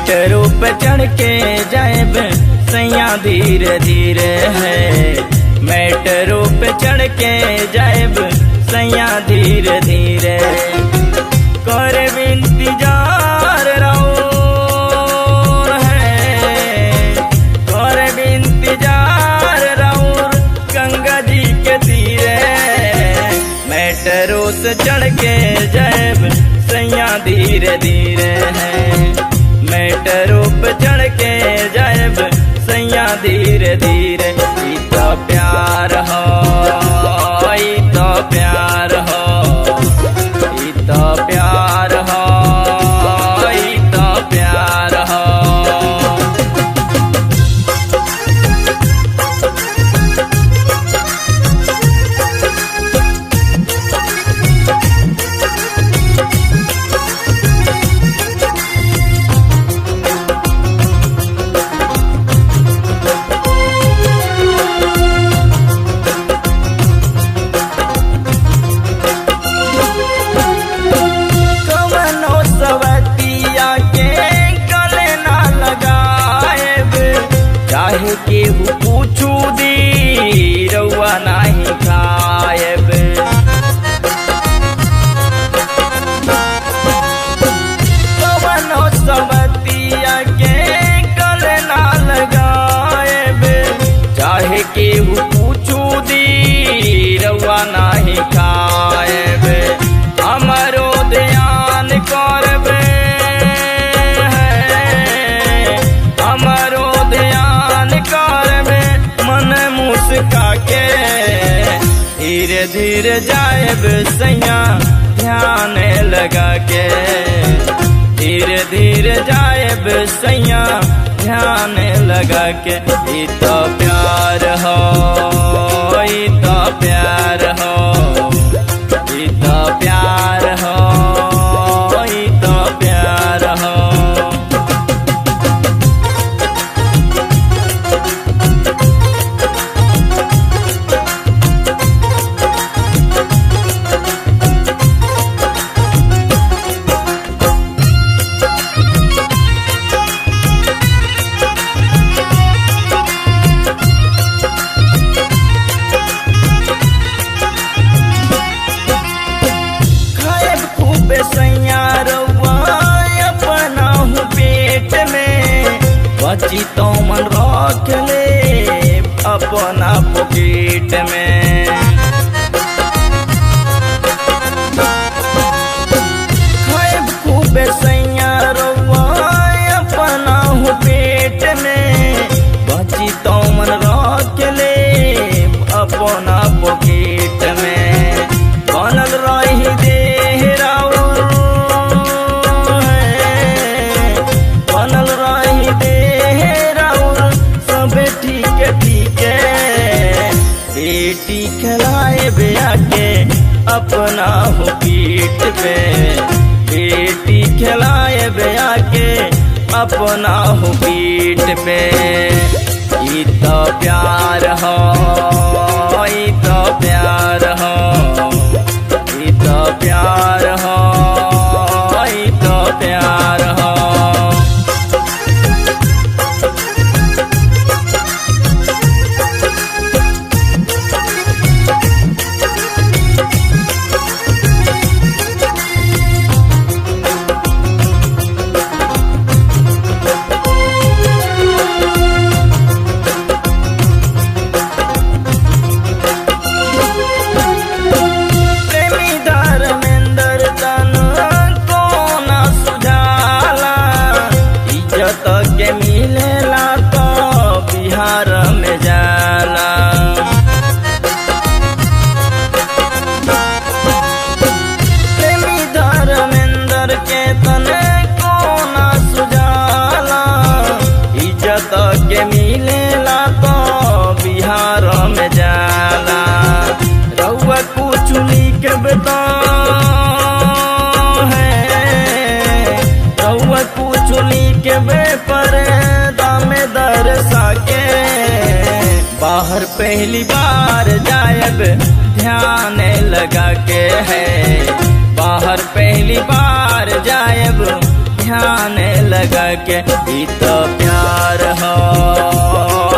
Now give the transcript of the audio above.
Metro पे चढ़ के जाएब सैया धीरे धीरे है। मेट्रो पे चढ़ के जाएब सैया धीरे धीरे। करे इंतजार रहो है, करे इंतजार रहो गंगा जी के तीरे। मेट्रो से चढ़ के जाएब सैया धीरे धीरे है। मेट्रो पे चढ़ के जाएब सैया धीरे धीरे। ई तो प्यार हो, ई तो प्यार हो, ई तो प्यार हो, ई तो प्यार हो। चाहे केहू पूछू दी रउआ नाही खाएब। कवनो सवतिया के गले ना लगाएब। चाहे केहू पूछू दी रउआ नाही खाएब। हमरो ध्यान करबे, हमरो मन मुस्का के धीरे धीरे जाएब सैया ध्यान लगा के। धीरे धीरे जाएब सैया ध्यान लगा के। ई तो प्यार हो, ई तो प्यार हो, ई तो प्यार हो, ई तो प्यार हो। सैया रउआ अपना हूँ पेट में। बची तो मन रख ले अपना पॉकेट में। खाएब खूब सैया रउआ अपना हूँ पेट में। बची तो मन रख ले अपना पॉकेट में। बनल रही देहरा, बनल रही देहरा सब ठीक ठीक है। बेटी खिलाए बिया के अपना हो पीठ पे। बेटी खिलाए बिया के अपना हो पीठ पे। ई तो प्यार हो, ई तो प्यार हो, ई तो प्यार हो, ई तो प्यार हो। के मिलेला तो बिहार में जाला। प्रेमी धर्मेंद्र के तने कोना सुझाला। इज्जत के मिलेला तो बिहार में जाला। रउआ कुछ लिख बता है, रउआ कुछ लिख पर दाम दरसा के। बाहर पहली बार जायब ध्यान लगा के है। बाहर पहली बार जायब ध्यान लगा के, ई तो प्यार हो